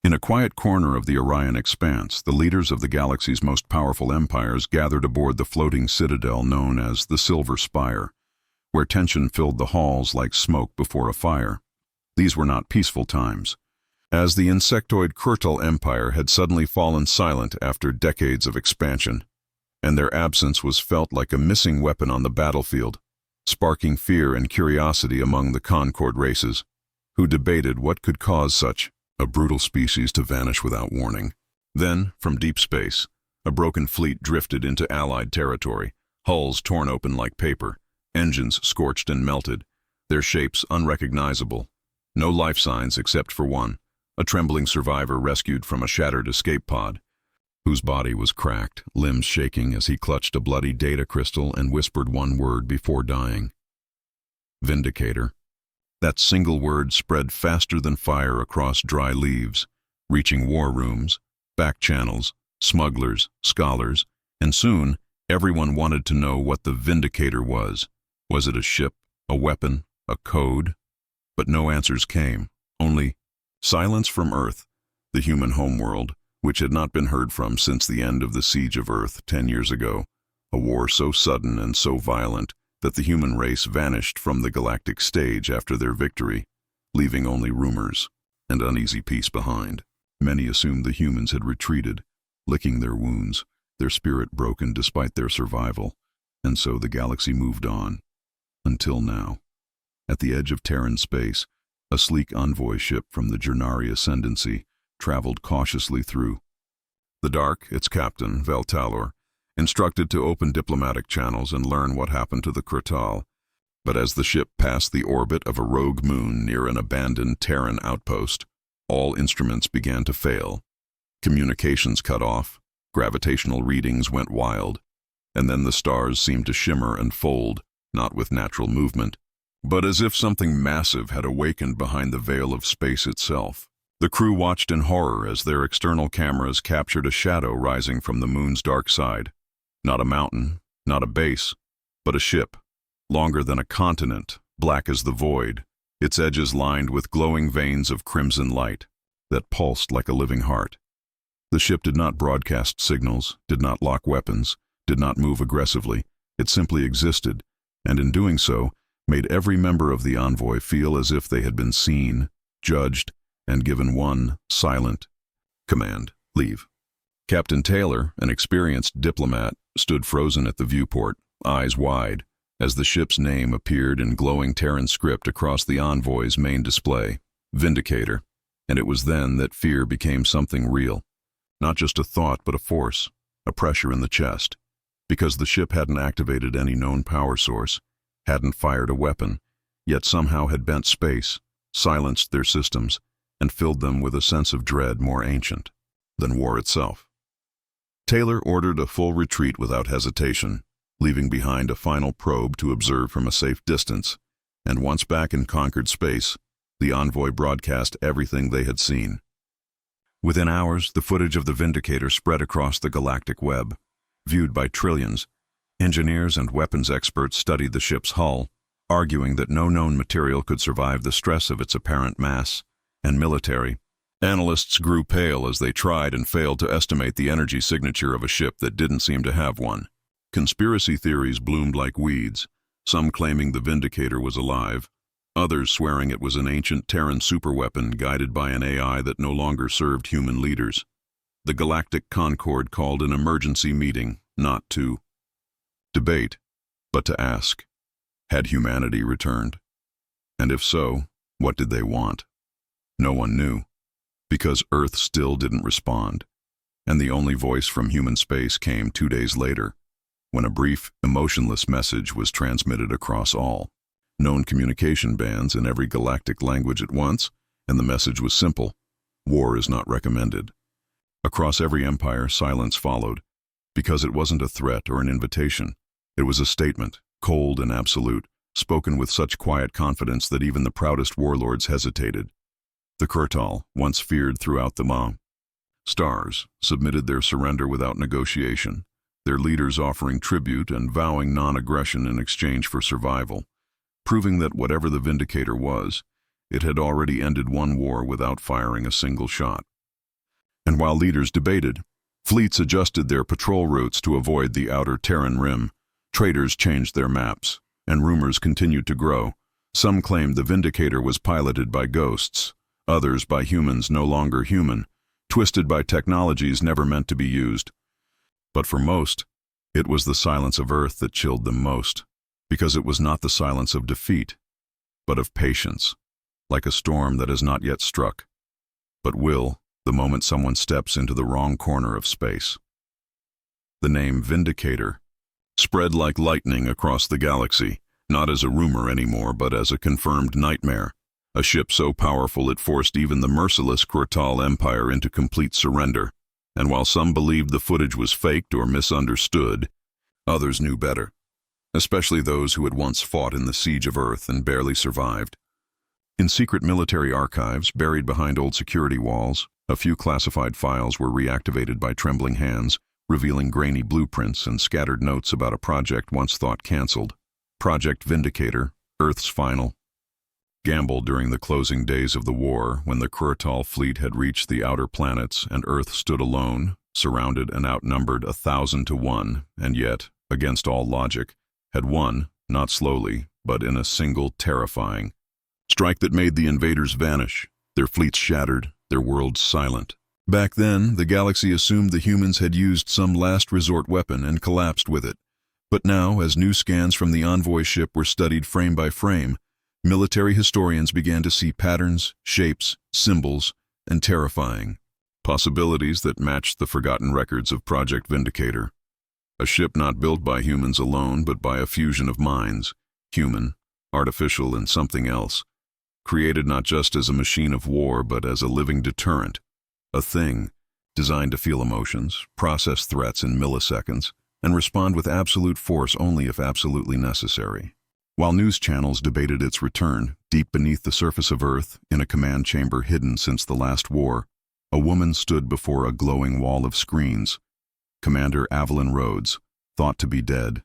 In a quiet corner of the Orion expanse, the leaders of the galaxy's most powerful empires gathered aboard the floating citadel known as the Silver Spire, where tension filled the halls like smoke before a fire. These were not peaceful times, as the insectoid Kurtal Empire had suddenly fallen silent after decades of expansion, and their absence was felt like a missing weapon on the battlefield, sparking fear and curiosity among the Concord races, who debated what could cause such a brutal species to vanish without warning. Then, from deep space, a broken fleet drifted into Allied territory, hulls torn open like paper, engines scorched and melted, their shapes unrecognizable. No life signs except for one, a trembling survivor rescued from a shattered escape pod, whose body was cracked, limbs shaking as he clutched a bloody data crystal and whispered one word before dying. Vindicator. That single word spread faster than fire across dry leaves, reaching war rooms, back channels, smugglers, scholars, and soon everyone wanted to know what the Vindicator was. Was it a ship, a weapon, a code? But no answers came, only silence from Earth, the human homeworld, which had not been heard from since the end of the siege of Earth 10 years ago, a war so sudden and so violent that the human race vanished from the galactic stage after their victory, leaving only rumors and uneasy peace behind. Many assumed the humans had retreated, licking their wounds, their spirit broken despite their survival, and so the galaxy moved on. Until now. At the edge of Terran space, a sleek envoy ship from the Jernari Ascendancy traveled cautiously through. The Dark, its captain, Veltalor, instructed to open diplomatic channels and learn what happened to the Kurtal. But as the ship passed the orbit of a rogue moon near an abandoned Terran outpost, all instruments began to fail. Communications cut off, gravitational readings went wild, and then the stars seemed to shimmer and fold, not with natural movement, but as if something massive had awakened behind the veil of space itself. The crew watched in horror as their external cameras captured a shadow rising from the moon's dark side. Not a mountain, not a base, but a ship, longer than a continent, black as the void, its edges lined with glowing veins of crimson light that pulsed like a living heart. The ship did not broadcast signals, did not lock weapons, did not move aggressively. It simply existed, and in doing so, made every member of the envoy feel as if they had been seen, judged, and given one silent command: leave. Captain Taylor, an experienced diplomat, stood frozen at the viewport, eyes wide, as the ship's name appeared in glowing Terran script across the envoy's main display, Vindicator, and it was then that fear became something real. Not just a thought, but a force, a pressure in the chest, because the ship hadn't activated any known power source, hadn't fired a weapon, yet somehow had bent space, silenced their systems, and filled them with a sense of dread more ancient than war itself. Taylor ordered a full retreat without hesitation, leaving behind a final probe to observe from a safe distance, and once back in conquered space, the envoy broadcast everything they had seen. Within hours, the footage of the Vindicator spread across the galactic web. Viewed by trillions, engineers and weapons experts studied the ship's hull, arguing that no known material could survive the stress of its apparent mass and military. Analysts grew pale as they tried and failed to estimate the energy signature of a ship that didn't seem to have one. Conspiracy theories bloomed like weeds, some claiming the Vindicator was alive, others swearing it was an ancient Terran superweapon guided by an AI that no longer served human leaders. The Galactic Concord called an emergency meeting, not to debate, but to ask, had humanity returned? And if so, what did they want? No one knew, because Earth still didn't respond, and the only voice from human space came 2 days later, when a brief, emotionless message was transmitted across all known communication bands in every galactic language at once, and the message was simple: war is not recommended. Across every empire, silence followed, because it wasn't a threat or an invitation. It was a statement, cold and absolute, spoken with such quiet confidence that even the proudest warlords hesitated. The Kurtal, once feared throughout the stars, submitted their surrender without negotiation, their leaders offering tribute and vowing non-aggression in exchange for survival, proving that whatever the Vindicator was, it had already ended one war without firing a single shot. And while leaders debated, fleets adjusted their patrol routes to avoid the outer Terran rim, traders changed their maps, and rumors continued to grow. Some claimed the Vindicator was piloted by ghosts, others by humans no longer human, twisted by technologies never meant to be used. But for most, it was the silence of Earth that chilled them most, because it was not the silence of defeat, but of patience, like a storm that has not yet struck, but will the moment someone steps into the wrong corner of space. The name Vindicator spread like lightning across the galaxy, not as a rumor anymore, but as a confirmed nightmare, a ship so powerful it forced even the merciless Kurtal Empire into complete surrender. And while some believed the footage was faked or misunderstood, others knew better, especially those who had once fought in the siege of Earth and barely survived. In secret military archives, buried behind old security walls, a few classified files were reactivated by trembling hands, revealing grainy blueprints and scattered notes about a project once thought canceled. Project Vindicator, Earth's final gamble during the closing days of the war, when the Kurtal fleet had reached the outer planets and Earth stood alone, surrounded and outnumbered 1,000 to 1, and yet, against all logic, had won, not slowly, but in a single terrifying strike that made the invaders vanish, their fleets shattered, their worlds silent. Back then, the galaxy assumed the humans had used some last resort weapon and collapsed with it. But now, as new scans from the Envoy ship were studied frame by frame, military historians began to see patterns, shapes, symbols, and terrifying possibilities that matched the forgotten records of Project Vindicator. A ship not built by humans alone, but by a fusion of minds, human, artificial, and something else, created not just as a machine of war, but as a living deterrent, a thing designed to feel emotions, process threats in milliseconds, and respond with absolute force only if absolutely necessary. While news channels debated its return, deep beneath the surface of Earth, in a command chamber hidden since the last war, a woman stood before a glowing wall of screens. Commander Avalon Rhodes, thought to be dead,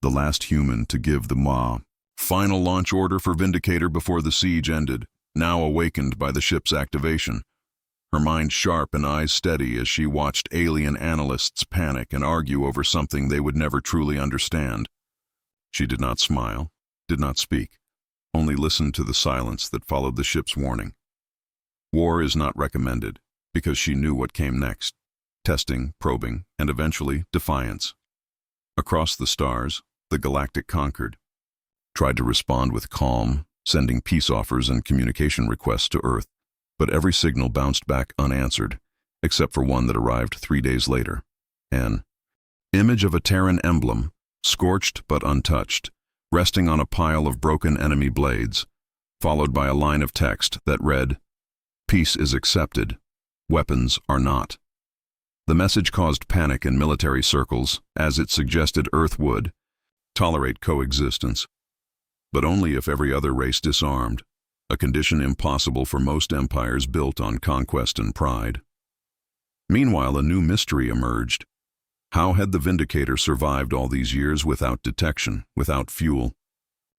the last human to give the final launch order for Vindicator before the siege ended, now awakened by the ship's activation. Her mind sharp and eyes steady as she watched alien analysts panic and argue over something they would never truly understand. She did not smile, did not speak, only listened to the silence that followed the ship's warning. War is not recommended, because she knew what came next: testing, probing, and eventually defiance. Across the stars, the galactic conquered, tried to respond with calm, sending peace offers and communication requests to Earth, but every signal bounced back unanswered, except for one that arrived 3 days later. An image of a Terran emblem, scorched but untouched, resting on a pile of broken enemy blades, followed by a line of text that read, "Peace is accepted, weapons are not." The message caused panic in military circles, as it suggested Earth would tolerate coexistence, but only if every other race disarmed, a condition impossible for most empires built on conquest and pride. Meanwhile, a new mystery emerged. How had the Vindicator survived all these years without detection, without fuel,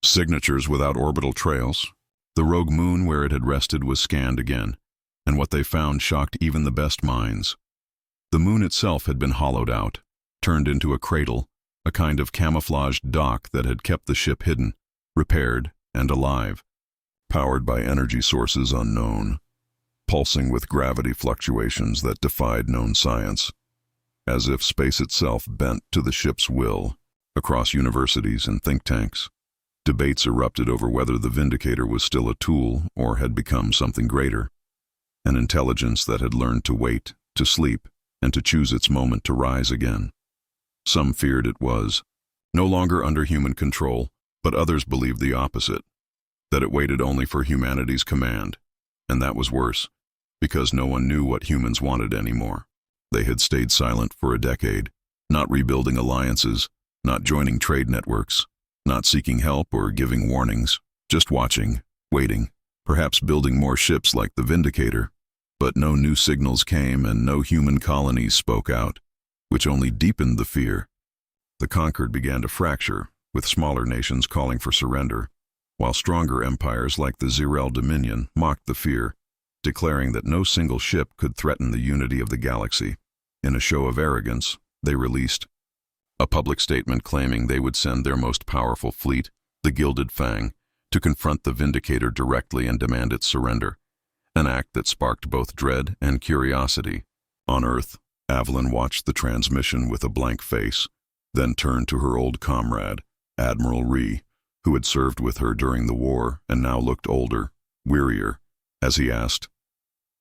signatures without orbital trails? The rogue moon where it had rested was scanned again, and what they found shocked even the best minds. The moon itself had been hollowed out, turned into a cradle, a kind of camouflaged dock that had kept the ship hidden, repaired, and alive, powered by energy sources unknown, pulsing with gravity fluctuations that defied known science. As if space itself bent to the ship's will. Across universities and think tanks, debates erupted over whether the Vindicator was still a tool or had become something greater, an intelligence that had learned to wait, to sleep, and to choose its moment to rise again. Some feared it was no longer under human control, but others believed the opposite, that it waited only for humanity's command, and that was worse, because no one knew what humans wanted anymore. They had stayed silent for a decade, not rebuilding alliances, not joining trade networks, not seeking help or giving warnings, just watching, waiting, perhaps building more ships like the Vindicator. But no new signals came and no human colonies spoke out, which only deepened the fear. The conquered began to fracture, with smaller nations calling for surrender, while stronger empires like the Zirel Dominion mocked the fear, declaring that no single ship could threaten the unity of the galaxy. In a show of arrogance, they released a public statement claiming they would send their most powerful fleet, the Gilded Fang, to confront the Vindicator directly and demand its surrender, an act that sparked both dread and curiosity. On Earth, Avalyn watched the transmission with a blank face, then turned to her old comrade, Admiral Ree, who had served with her during the war and now looked older, wearier, as he asked,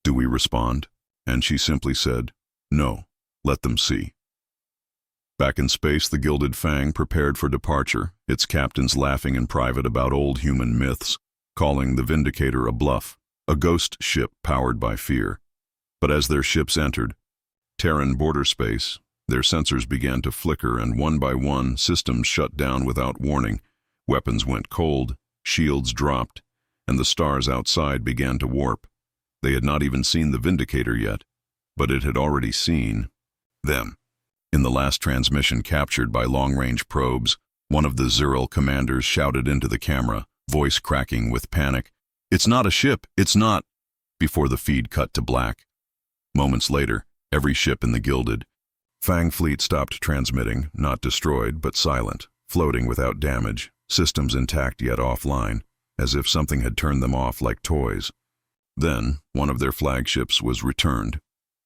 "Do we respond?" And she simply said, "No, let them see." Back in space, the Gilded Fang prepared for departure, its captains laughing in private about old human myths, calling the Vindicator a bluff, a ghost ship powered by fear. But as their ships entered Terran border space, their sensors began to flicker, and one by one, systems shut down without warning. Weapons went cold, shields dropped, and the stars outside began to warp. They had not even seen the Vindicator yet, but it had already seen them. In the last transmission captured by long-range probes, one of the Zyril commanders shouted into the camera, voice cracking with panic, "It's not a ship, it's not," before the feed cut to black. Moments later, every ship in the Gilded Fang fleet stopped transmitting, not destroyed, but silent, floating without damage, systems intact yet offline, as if something had turned them off like toys. Then, one of their flagships was returned,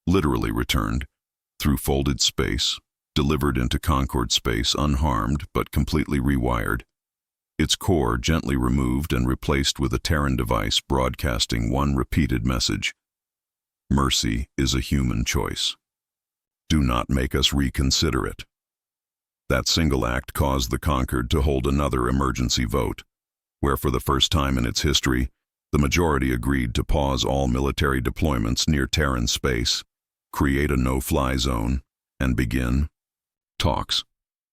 literally returned, through folded space, delivered into Concord space unharmed but completely rewired. Its core gently removed and replaced with a Terran device broadcasting one repeated message: "Mercy is a human choice. Do not make us reconsider it." That single act caused the Concord to hold another emergency vote, where for the first time in its history, the majority agreed to pause all military deployments near Terran space, create a no-fly zone, and begin talks,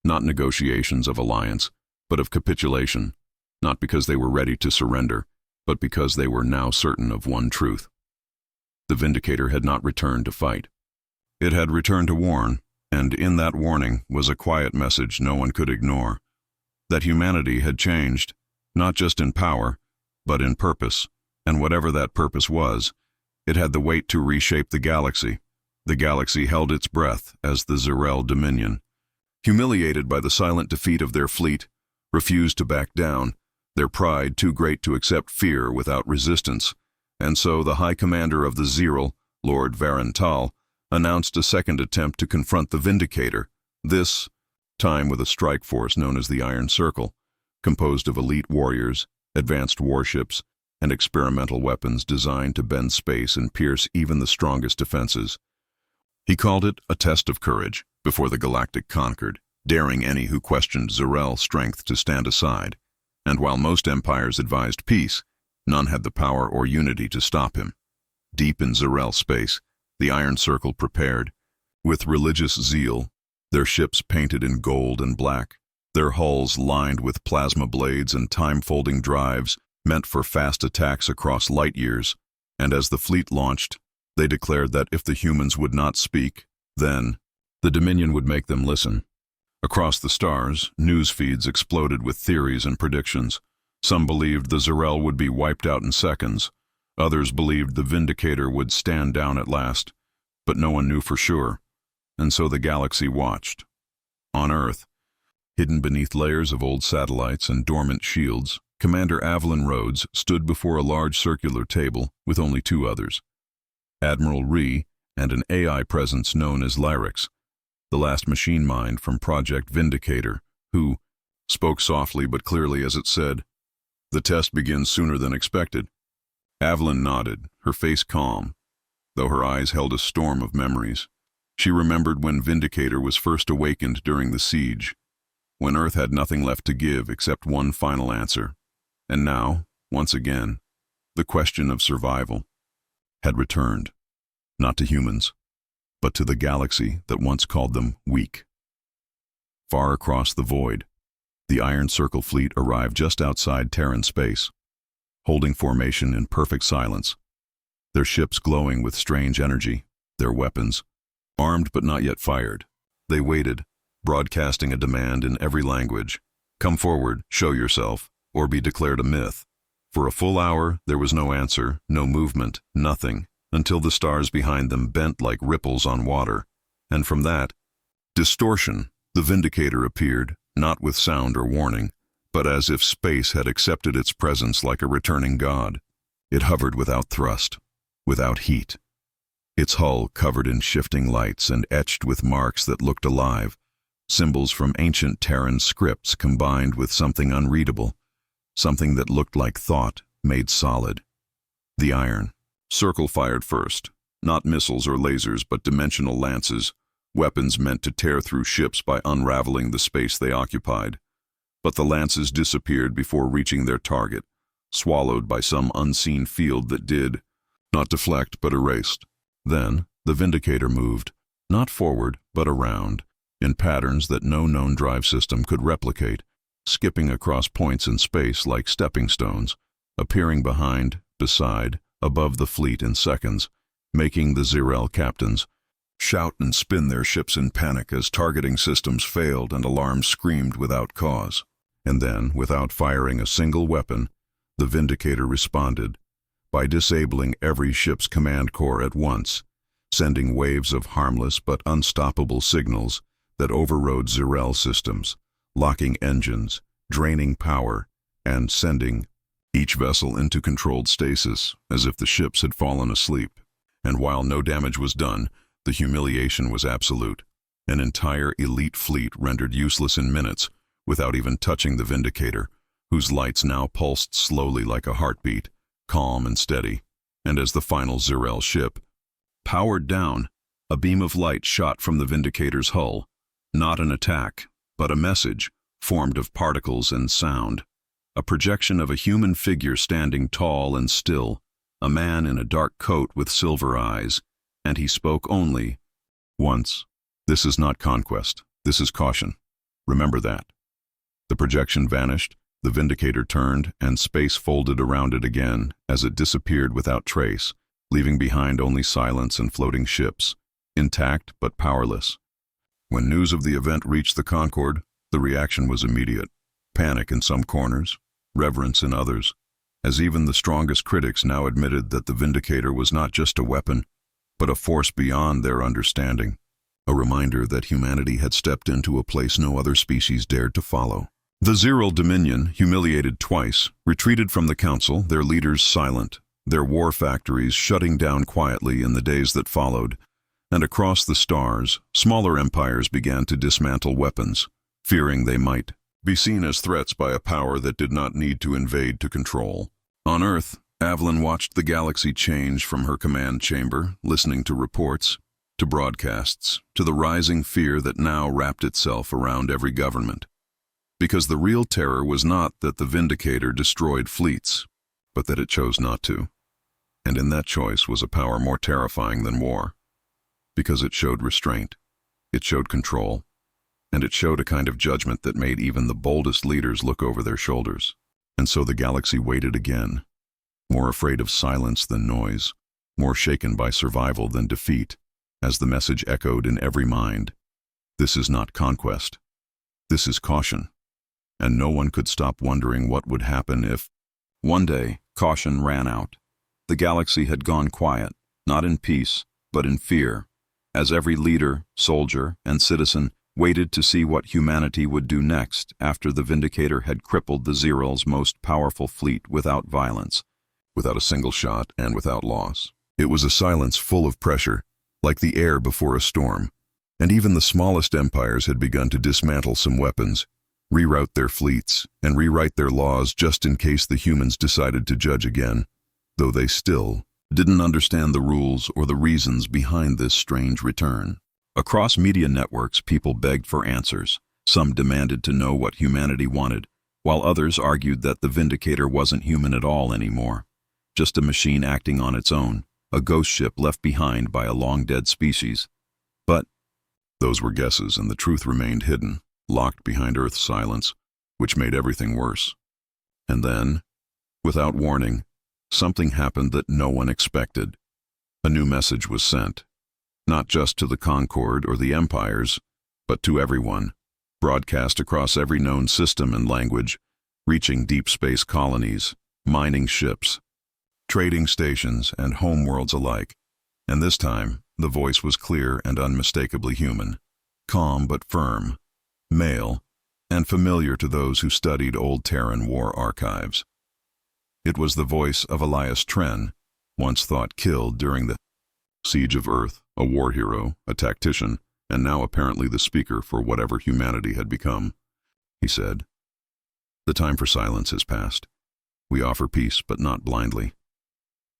not negotiations of alliance, but of capitulation, not because they were ready to surrender, but because they were now certain of one truth. The Vindicator had not returned to fight. It had returned to warn, and in that warning was a quiet message no one could ignore, that humanity had changed, not just in power, but in purpose, and whatever that purpose was, it had the weight to reshape the galaxy. The galaxy held its breath as the Zyril Dominion, humiliated by the silent defeat of their fleet, refused to back down, their pride too great to accept fear without resistance, and so the High Commander of the Zyril, Lord Varental, announced a second attempt to confront the Vindicator, this time with a strike force known as the Iron Circle, composed of elite warriors, advanced warships, and experimental weapons designed to bend space and pierce even the strongest defenses. He called it a test of courage before the Galactic Concord, daring any who questioned Zyrel's strength to stand aside, and while most empires advised peace, none had the power or unity to stop him. Deep in Zyril space, the Iron Circle prepared, with religious zeal, their ships painted in gold and black, their hulls lined with plasma blades and time-folding drives meant for fast attacks across light years, and as the fleet launched, they declared that if the humans would not speak, then the Dominion would make them listen. Across the stars, news feeds exploded with theories and predictions. Some believed the Zyril would be wiped out in seconds. Others believed the Vindicator would stand down at last, but no one knew for sure, and so the galaxy watched. On Earth, hidden beneath layers of old satellites and dormant shields, Commander Avalyn Rhodes stood before a large circular table with only two others, Admiral Ree and an AI presence known as Lyrix, the last machine mind from Project Vindicator, who spoke softly but clearly as it said, "The test begins sooner than expected." Avalyn nodded, her face calm, though her eyes held a storm of memories. She remembered when Vindicator was first awakened during the siege, when Earth had nothing left to give except one final answer. And now, once again, the question of survival had returned, not to humans, but to the galaxy that once called them weak. Far across the void, the Iron Circle fleet arrived just outside Terran space, holding formation in perfect silence, their ships glowing with strange energy, their weapons armed but not yet fired. They waited, broadcasting a demand in every language: "Come forward, show yourself, or be declared a myth." For a full hour, there was no answer, no movement, nothing, until the stars behind them bent like ripples on water. And from that distortion, the Vindicator appeared, not with sound or warning, but as if space had accepted its presence like a returning god. It hovered without thrust, without heat. Its hull covered in shifting lights and etched with marks that looked alive, symbols from ancient Terran scripts combined with something unreadable, something that looked like thought made solid. The iron. Circle fired first, not missiles or lasers but dimensional lances, weapons meant to tear through ships by unraveling the space they occupied. But the lances disappeared before reaching their target, swallowed by some unseen field that did not deflect but erased. Then, the Vindicator moved, not forward but around, in patterns that no known drive system could replicate, skipping across points in space like stepping stones, appearing behind, beside, above the fleet in seconds, making the Zirel captains shout and spin their ships in panic as targeting systems failed and alarms screamed without cause. And then, without firing a single weapon, the Vindicator responded by disabling every ship's command core at once, sending waves of harmless but unstoppable signals that overrode Zirel systems, locking engines, draining power, and sending each vessel into controlled stasis, as if the ships had fallen asleep. And while no damage was done, the humiliation was absolute. An entire elite fleet rendered useless in minutes, without even touching the Vindicator, whose lights now pulsed slowly like a heartbeat, calm and steady. And as the final Zirel ship powered down, a beam of light shot from the Vindicator's hull, not an attack, but a message, formed of particles and sound. A projection of a human figure standing tall and still, a man in a dark coat with silver eyes, and he spoke only once. "This is not conquest, this is caution. Remember that." The projection vanished, the Vindicator turned, and space folded around it again as it disappeared without trace, leaving behind only silence and floating ships, intact but powerless. When news of the event reached the Concorde, the reaction was immediate. Panic in some corners, reverence in others, as even the strongest critics now admitted that the Vindicator was not just a weapon, but a force beyond their understanding, a reminder that humanity had stepped into a place no other species dared to follow. The Zirel Dominion, humiliated twice, retreated from the Council, their leaders silent, their war factories shutting down quietly in the days that followed, and across the stars, smaller empires began to dismantle weapons, fearing they might be seen as threats by a power that did not need to invade to control. On Earth, Avalon watched the galaxy change from her command chamber, listening to reports, to broadcasts, to the rising fear that now wrapped itself around every government. Because the real terror was not that the Vindicator destroyed fleets, but that it chose not to. And in that choice was a power more terrifying than war. Because it showed restraint, it showed control, and it showed a kind of judgment that made even the boldest leaders look over their shoulders. And so the galaxy waited again, more afraid of silence than noise, more shaken by survival than defeat, as the message echoed in every mind. This is not conquest. This is caution. And no one could stop wondering what would happen if, one day, caution ran out. The galaxy had gone quiet, not in peace, but in fear, as every leader, soldier, and citizen waited to see what humanity would do next after the Vindicator had crippled the Zirel's most powerful fleet without violence, without a single shot, and without loss. It was a silence full of pressure, like the air before a storm, and even the smallest empires had begun to dismantle some weapons, reroute their fleets, and rewrite their laws just in case the humans decided to judge again, though they still didn't understand the rules or the reasons behind this strange return. Across media networks, people begged for answers. Some demanded to know what humanity wanted, while others argued that the Vindicator wasn't human at all anymore, just a machine acting on its own, a ghost ship left behind by a long-dead species. But those were guesses, and the truth remained hidden, locked behind Earth's silence, which made everything worse. And then, without warning, something happened that no one expected. A new message was sent, not just to the Concorde or the empires, but to everyone, broadcast across every known system and language, reaching deep space colonies, mining ships, trading stations, and homeworlds alike. And this time, the voice was clear and unmistakably human, calm but firm, male, and familiar to those who studied old Terran war archives. It was the voice of Elias Tren, once thought killed during the Siege of Earth, a war hero, a tactician, and now apparently the speaker for whatever humanity had become. He said, "The time for silence has passed. We offer peace, but not blindly.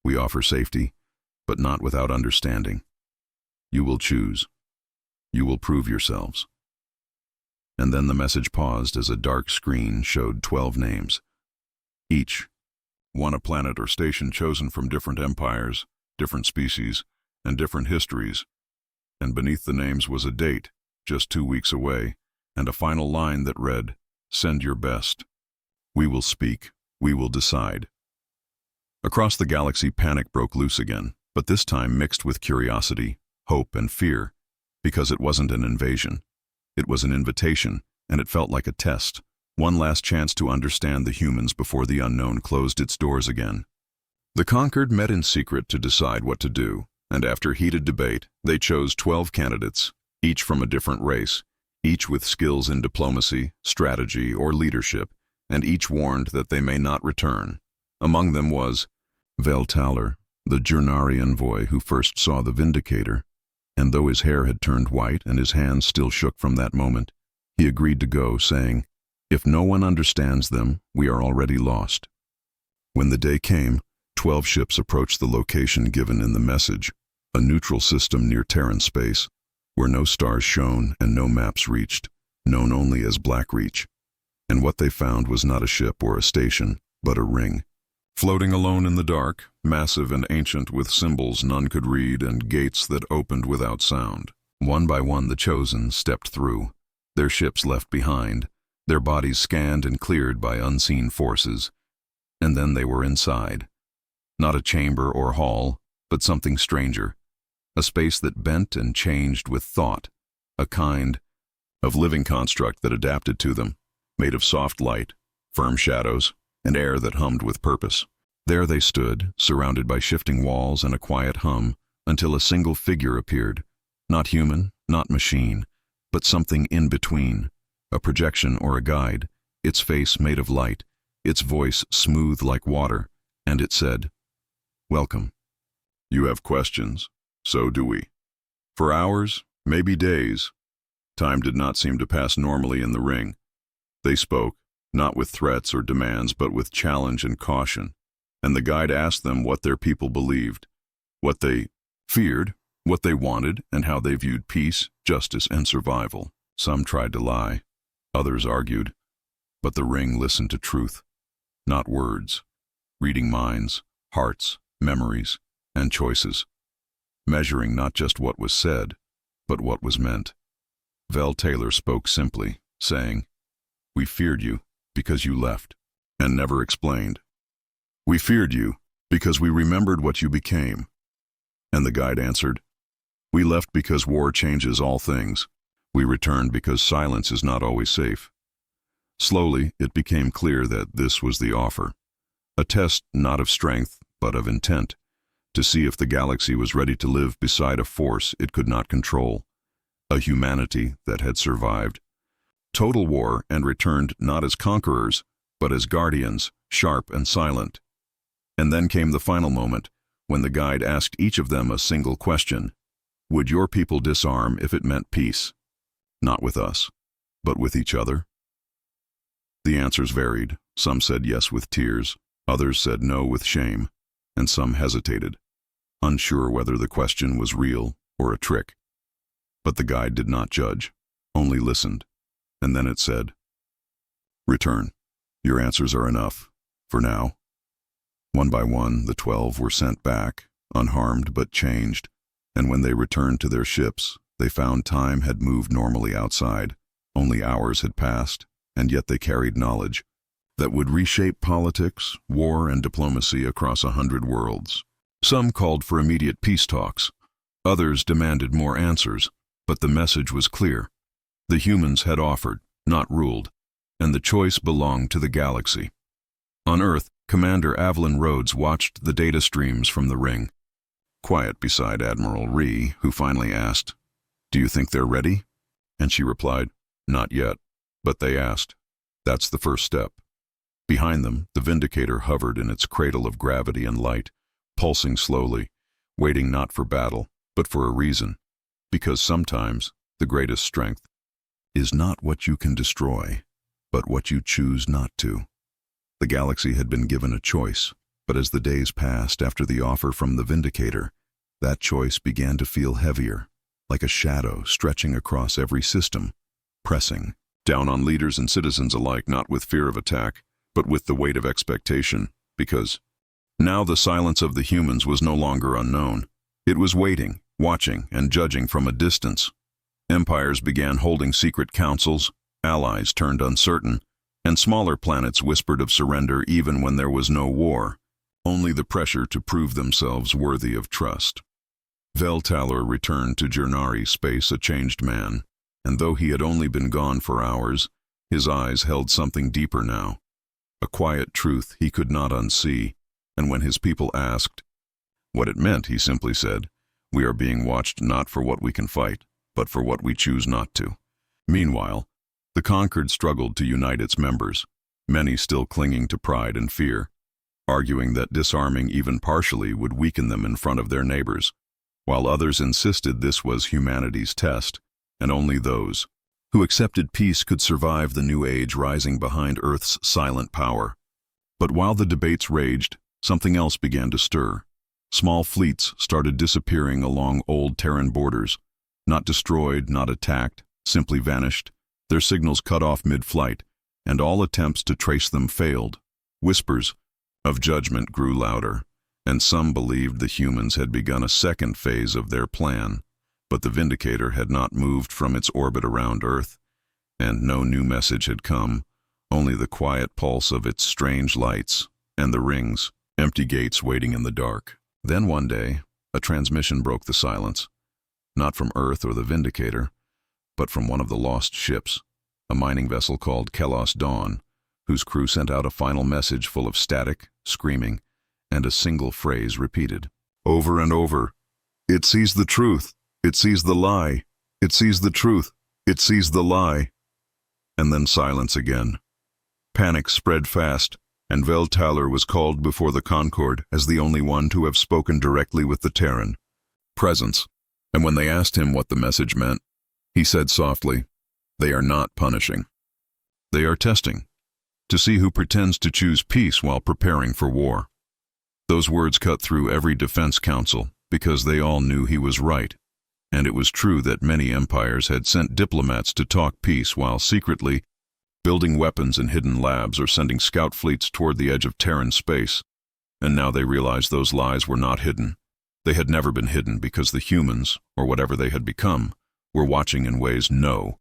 We offer safety, but not without understanding. You will choose. You will prove yourselves." And then the message paused as a dark screen showed 12 names. Each, one a planet or station chosen from different empires, different species, and different histories. And beneath the names was a date, just 2 weeks away, and a final line that read, "Send your best. We will speak. We will decide." Across the galaxy, panic broke loose again, but this time mixed with curiosity, hope, and fear, because it wasn't an invasion. It was an invitation, and it felt like a test, one last chance to understand the humans before the unknown closed its doors again. The conquered met in secret to decide what to do, and after heated debate, they chose 12 candidates, each from a different race, each with skills in diplomacy, strategy, or leadership, and each warned that they may not return. Among them was Veltaler, the Jurnari envoy who first saw the Vindicator, and though his hair had turned white and his hands still shook from that moment, he agreed to go, saying, "If no one understands them, we are already lost." When the day came, 12 ships approached the location given in the message, a neutral system near Terran space, where no stars shone and no maps reached, known only as Blackreach. And what they found was not a ship or a station, but a ring. Floating alone in the dark, massive and ancient with symbols none could read and gates that opened without sound. One by one the chosen stepped through, their ships left behind, their bodies scanned and cleared by unseen forces. And then they were inside. Not a chamber or hall, but something stranger. A space that bent and changed with thought, a kind of living construct that adapted to them, made of soft light, firm shadows, and air that hummed with purpose. There they stood, surrounded by shifting walls and a quiet hum, until a single figure appeared, not human, not machine, but something in between, a projection or a guide, its face made of light, its voice smooth like water, and it said, "Welcome. You have questions, so do we." For hours, maybe days, time did not seem to pass normally in the ring. They spoke, not with threats or demands, but with challenge and caution, and the guide asked them what their people believed, what they feared, what they wanted, and how they viewed peace, justice, and survival. Some tried to lie, others argued, but the ring listened to truth, not words, reading minds, hearts, memories, and choices, measuring not just what was said, but what was meant. Veltaler spoke simply, saying, "We feared you because you left, and never explained. We feared you because we remembered what you became." And the guide answered, "We left because war changes all things. We returned because silence is not always safe." Slowly, it became clear that this was the offer, a test not of strength, but of intent, to see if the galaxy was ready to live beside a force it could not control, a humanity that had survived total war and returned not as conquerors, but as guardians, sharp and silent. And then came the final moment, when the guide asked each of them a single question: would your people disarm if it meant peace? Not with us, but with each other? The answers varied. Some said yes with tears, others said no with shame, and some hesitated, unsure whether the question was real or a trick. But the guide did not judge, only listened, and then it said, "Return. Your answers are enough, for now." One by one, the 12 were sent back, unharmed but changed, and when they returned to their ships, they found time had moved normally outside. Only hours had passed, and yet they carried knowledge that would reshape politics, war, and diplomacy across 100 worlds. Some called for immediate peace talks. Others demanded more answers, but the message was clear. The humans had offered, not ruled, and the choice belonged to the galaxy. On Earth, Commander Avalon Rhodes watched the data streams from the ring, quiet beside Admiral Rhee, who finally asked, "Do you think they're ready?" And she replied, "Not yet, but they asked. That's the first step." Behind them, the Vindicator hovered in its cradle of gravity and light, pulsing slowly, waiting not for battle, but for a reason. Because sometimes, the greatest strength is not what you can destroy, but what you choose not to. The galaxy had been given a choice, but as the days passed after the offer from the Vindicator, that choice began to feel heavier, like a shadow stretching across every system, pressing down on leaders and citizens alike, not with fear of attack, but with the weight of expectation, because now the silence of the humans was no longer unknown. It was waiting, watching, and judging from a distance. Empires began holding secret councils, allies turned uncertain, and smaller planets whispered of surrender even when there was no war, only the pressure to prove themselves worthy of trust. Veltalor returned to Jernari space a changed man, and though he had only been gone for hours, his eyes held something deeper now. A quiet truth he could not unsee, and when his people asked what it meant, he simply said, "We are being watched not for what we can fight, but for what we choose not to." Meanwhile, the Conquered struggled to unite its members, many still clinging to pride and fear, arguing that disarming even partially would weaken them in front of their neighbors, while others insisted this was humanity's test, and only those who accepted peace could survive the new age rising behind Earth's silent power. But while the debates raged, something else began to stir. Small fleets started disappearing along old Terran borders, not destroyed, not attacked, simply vanished, their signals cut off mid-flight, and all attempts to trace them failed. Whispers of judgment grew louder, and some believed the humans had begun a second phase of their plan, but the Vindicator had not moved from its orbit around Earth, and no new message had come, only the quiet pulse of its strange lights, and the rings, empty gates waiting in the dark. Then one day, a transmission broke the silence, not from Earth or the Vindicator, but from one of the lost ships, a mining vessel called Kelos Dawn, whose crew sent out a final message full of static, screaming, and a single phrase repeated over and over. "It sees the truth. It sees the lie. It sees the truth. It sees the lie." And then silence again. Panic spread fast, and Veltalor was called before the Concord as the only one to have spoken directly with the Terran presence. And when they asked him what the message meant, he said softly, "They are not punishing. They are testing, to see who pretends to choose peace while preparing for war." Those words cut through every defense council, because they all knew he was right, and it was true that many empires had sent diplomats to talk peace while secretly building weapons in hidden labs or sending scout fleets toward the edge of Terran space. And now they realized those lies were not hidden. They had never been hidden because the humans, or whatever they had become, were watching in ways no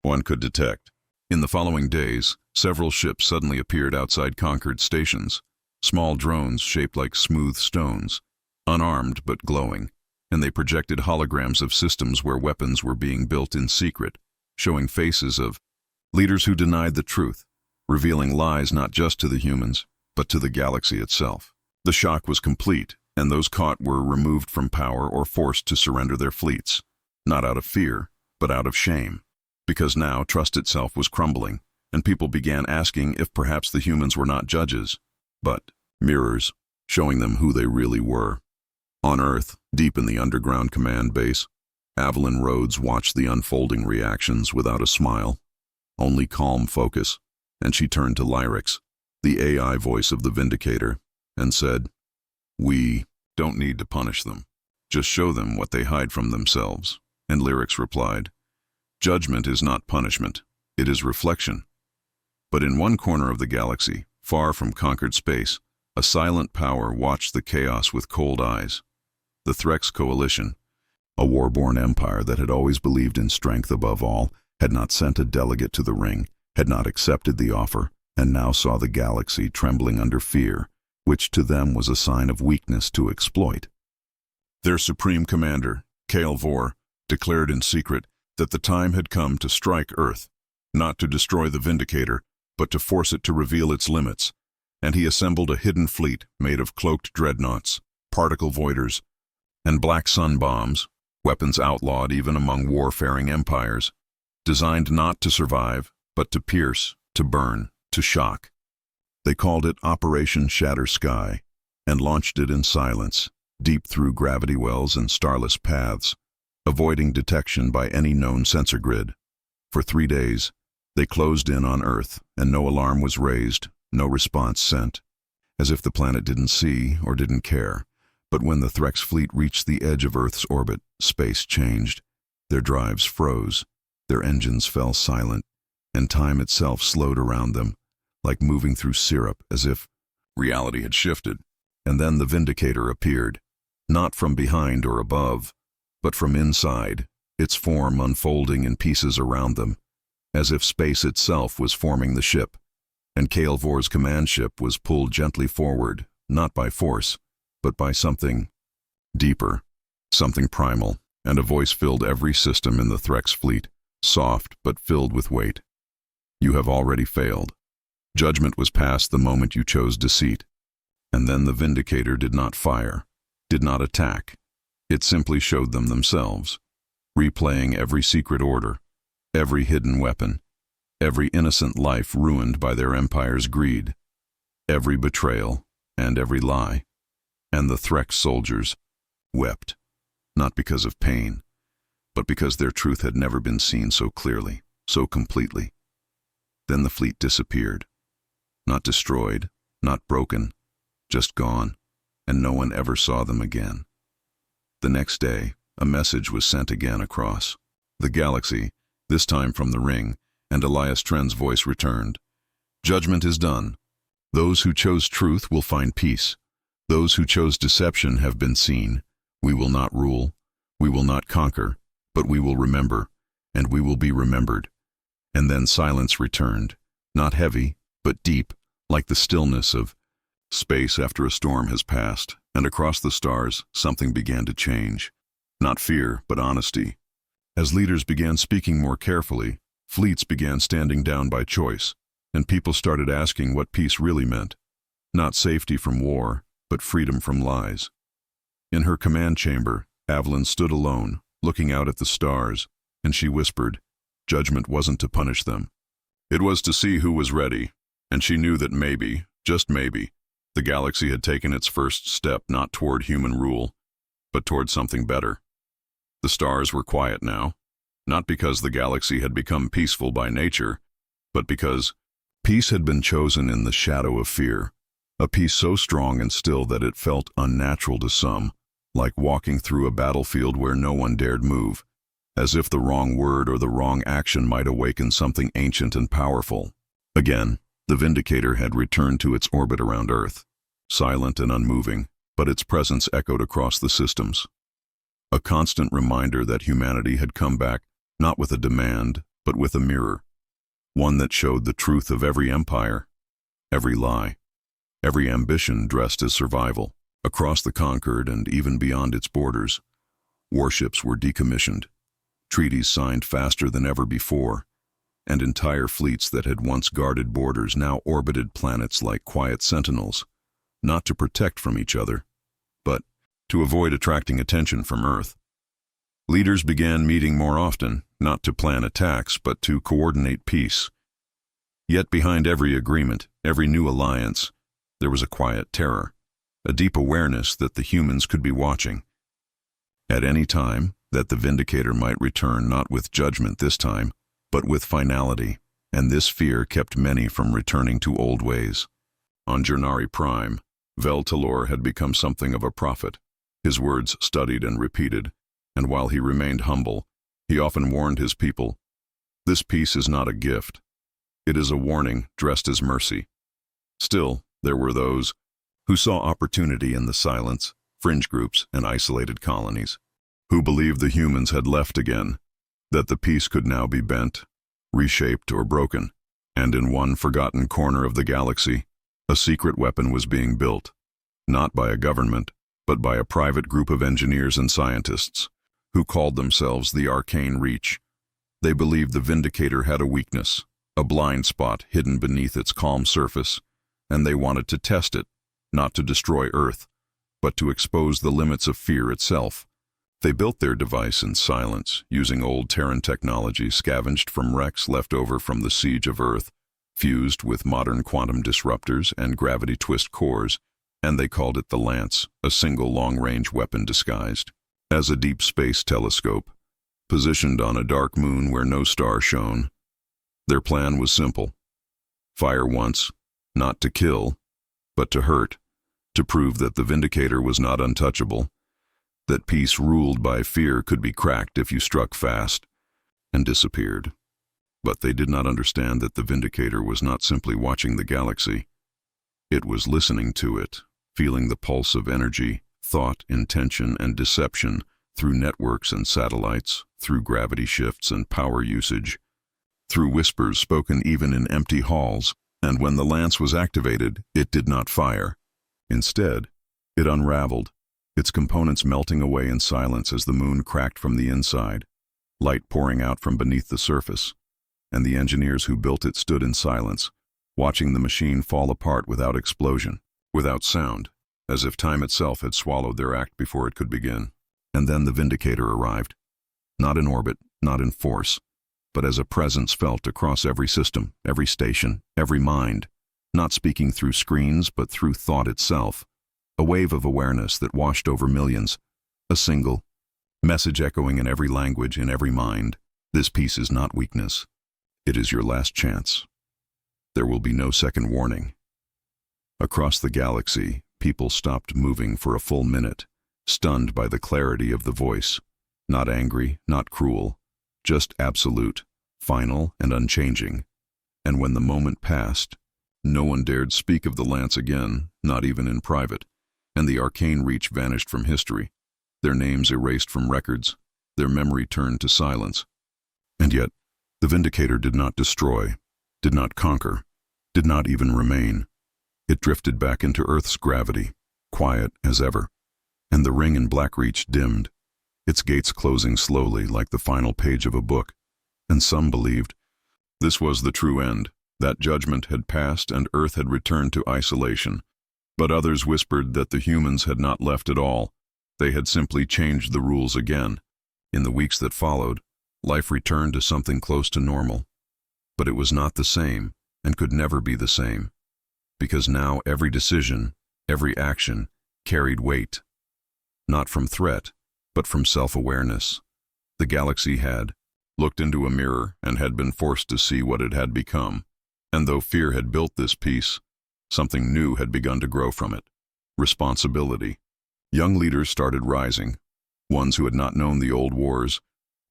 one could detect. In the following days, several ships suddenly appeared outside Conquered stations, small drones shaped like smooth stones, unarmed but glowing, and they projected holograms of systems where weapons were being built in secret, showing faces of leaders who denied the truth, revealing lies not just to the humans, but to the galaxy itself. The shock was complete, and those caught were removed from power or forced to surrender their fleets, not out of fear, but out of shame, because now trust itself was crumbling, and people began asking if perhaps the humans were not judges, but mirrors, showing them who they really were. On Earth, deep in the underground command base, Avalon Rhodes watched the unfolding reactions without a smile, only calm focus, and she turned to Lyrax, the AI voice of the Vindicator, and said, "We don't need to punish them. Just show them what they hide from themselves." And Lyrax replied, "Judgment is not punishment, it is reflection." But in one corner of the galaxy, far from Conquered space, a silent power watched the chaos with cold eyes. The Threx Coalition, a war-born empire that had always believed in strength above all, had not sent a delegate to the ring, had not accepted the offer, and now saw the galaxy trembling under fear, which to them was a sign of weakness to exploit. Their supreme commander, Kael Vor, declared in secret that the time had come to strike Earth, not to destroy the Vindicator, but to force it to reveal its limits. and he assembled a hidden fleet made of cloaked dreadnoughts, particle voiders, and black sun bombs, weapons outlawed even among warfaring empires, designed not to survive, but to pierce, to burn, to shock. They called it Operation Shatter Sky, and launched it in silence, deep through gravity wells and starless paths, avoiding detection by any known sensor grid. For 3 days, they closed in on Earth, and no alarm was raised, no response sent, as if the planet didn't see or didn't care. But when the Threx fleet reached the edge of Earth's orbit, space changed. Their drives froze, their engines fell silent, and time itself slowed around them, like moving through syrup, as if reality had shifted. And then the Vindicator appeared, not from behind or above, but from inside, its form unfolding in pieces around them, as if space itself was forming the ship, and Kael'vor's command ship was pulled gently forward, not by force, but by something deeper, something primal, and a voice filled every system in the Threx fleet, soft but filled with weight. You have already failed. Judgment was passed the moment you chose deceit. And then the Vindicator did not fire, did not attack. It simply showed them themselves, replaying every secret order, every hidden weapon, every innocent life ruined by their empire's greed, every betrayal and every lie. And the Threx soldiers wept, not because of pain, but because their truth had never been seen so clearly, so completely. Then the fleet disappeared, not destroyed, not broken, just gone, and no one ever saw them again. The next day, a message was sent again across the galaxy, this time from the ring, and Elias Tren's voice returned. Judgment is done. Those who chose truth will find peace. Those who chose deception have been seen. We will not rule, we will not conquer, but we will remember, and we will be remembered. And then silence returned, not heavy, but deep, like the stillness of space after a storm has passed, and across the stars something began to change. Not fear, but honesty. As leaders began speaking more carefully, fleets began standing down by choice, and people started asking what peace really meant. Not safety from war, but freedom from lies. In her command chamber, Avalyn stood alone, looking out at the stars, and she whispered, judgment wasn't to punish them. It was to see who was ready, and she knew that maybe, just maybe, the galaxy had taken its first step not toward human rule, but toward something better. The stars were quiet now, not because the galaxy had become peaceful by nature, but because peace had been chosen in the shadow of fear, a peace so strong and still that it felt unnatural to some, like walking through a battlefield where no one dared move, as if the wrong word or the wrong action might awaken something ancient and powerful. Again, the Vindicator had returned to its orbit around Earth, silent and unmoving, but its presence echoed across the systems. A constant reminder that humanity had come back not with a demand, but with a mirror, one that showed the truth of every empire, every lie, every ambition dressed as survival. Across the conquered and even beyond its borders, warships were decommissioned, treaties signed faster than ever before, and entire fleets that had once guarded borders now orbited planets like quiet sentinels, not to protect from each other, but to avoid attracting attention from Earth. Leaders began meeting more often, not to plan attacks, but to coordinate peace. Yet behind every agreement, every new alliance, there was a quiet terror, a deep awareness that the humans could be watching. At any time, that the Vindicator might return not with judgment this time, but with finality, and this fear kept many from returning to old ways. On Jernari Prime, Vel Talor had become something of a prophet, his words studied and repeated, and while he remained humble, he often warned his people, this peace is not a gift. It is a warning dressed as mercy. Still, there were those who saw opportunity in the silence, fringe groups, and isolated colonies, who believed the humans had left again, that the peace could now be bent, reshaped, or broken, and in one forgotten corner of the galaxy, a secret weapon was being built, not by a government, but by a private group of engineers and scientists, who called themselves the Arcane Reach. They believed the Vindicator had a weakness, a blind spot hidden beneath its calm surface, and they wanted to test it, not to destroy Earth, but to expose the limits of fear itself. They built their device in silence, using old Terran technology scavenged from wrecks left over from the siege of Earth, fused with modern quantum disruptors and gravity twist cores, and they called it the Lance, a single long-range weapon disguised as a deep space telescope, positioned on a dark moon where no star shone. Their plan was simple. Fire once, not to kill, but to hurt, to prove that the Vindicator was not untouchable, that peace ruled by fear could be cracked if you struck fast, and disappeared. But they did not understand that the Vindicator was not simply watching the galaxy. It was listening to it, feeling the pulse of energy, thought, intention, and deception through networks and satellites, through gravity shifts and power usage, through whispers spoken even in empty halls, and when the Lance was activated, it did not fire. Instead, it unraveled, its components melting away in silence as the moon cracked from the inside, light pouring out from beneath the surface, and the engineers who built it stood in silence, watching the machine fall apart without explosion, without sound, as if time itself had swallowed their act before it could begin. And then the Vindicator arrived, not in orbit, not in force, but as a presence felt across every system, every station, every mind, not speaking through screens but through thought itself, a wave of awareness that washed over millions, a single message echoing in every language, in every mind. This peace is not weakness. It is your last chance. There will be no second warning. Across the galaxy, people stopped moving for a full minute, stunned by the clarity of the voice, not angry, not cruel, just absolute, final and unchanging. And when the moment passed, no one dared speak of the Lance again, not even in private, and the arcane reach vanished from history, their names erased from records, their memory turned to silence. And yet, the Vindicator did not destroy, did not conquer, did not even remain. It drifted back into Earth's gravity, quiet as ever, and the ring in Blackreach dimmed, its gates closing slowly like the final page of a book, and some believed this was the true end, that judgment had passed and Earth had returned to isolation. But others whispered that the humans had not left at all, they had simply changed the rules again. In the weeks that followed, life returned to something close to normal. But it was not the same, and could never be the same, because now every decision, every action, carried weight. Not from threat, but from self-awareness. The galaxy had looked into a mirror and had been forced to see what it had become. And though fear had built this peace, something new had begun to grow from it. Responsibility. Young leaders started rising, ones who had not known the old wars,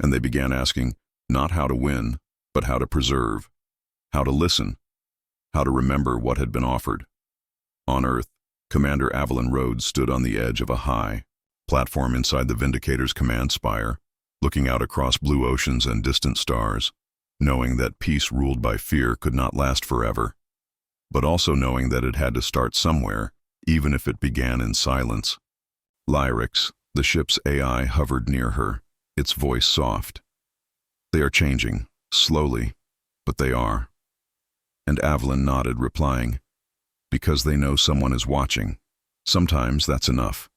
and they began asking not how to win, but how to preserve, how to listen, how to remember what had been offered. On Earth, Commander Avalon Rhodes stood on the edge of a high platform inside the Vindicator's command spire, looking out across blue oceans and distant stars, knowing that peace ruled by fear could not last forever, but also knowing that it had to start somewhere, even if it began in silence. Lyrix, the ship's AI, hovered near her, its voice soft. They are changing, slowly, but they are. And Avalon nodded, replying, because they know someone is watching. Sometimes that's enough.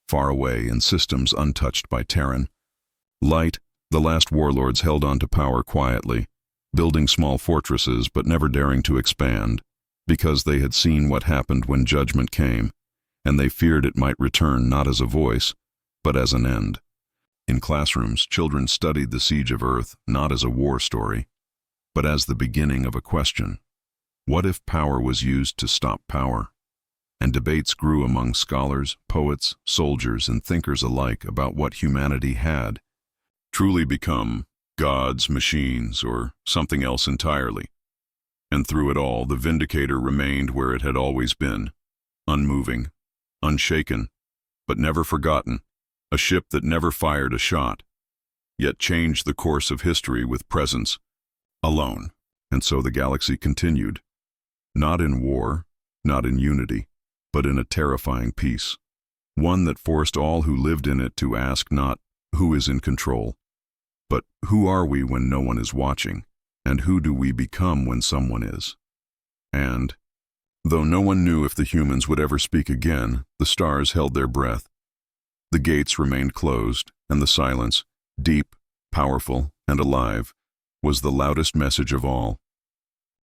Far away in systems untouched by Terran. Light, the last warlords held on to power quietly, building small fortresses but never daring to expand, because they had seen what happened when judgment came, and they feared it might return not as a voice, but as an end. In classrooms, children studied the siege of Earth not as a war story, but as the beginning of a question. What if power was used to stop power? And debates grew among scholars, poets, soldiers, and thinkers alike about what humanity had truly become, gods, machines, or something else entirely. And through it all, the Vindicator remained where it had always been, unmoving, unshaken, but never forgotten, a ship that never fired a shot, yet changed the course of history with presence, alone. And so the galaxy continued, not in war, not in unity, but in a terrifying peace, one that forced all who lived in it to ask not who is in control, but who are we when no one is watching, and who do we become when someone is? And Though no one knew if the humans would ever speak again, the stars held their breath. The gates remained closed, and the silence, deep, powerful, and alive, was the loudest message of all.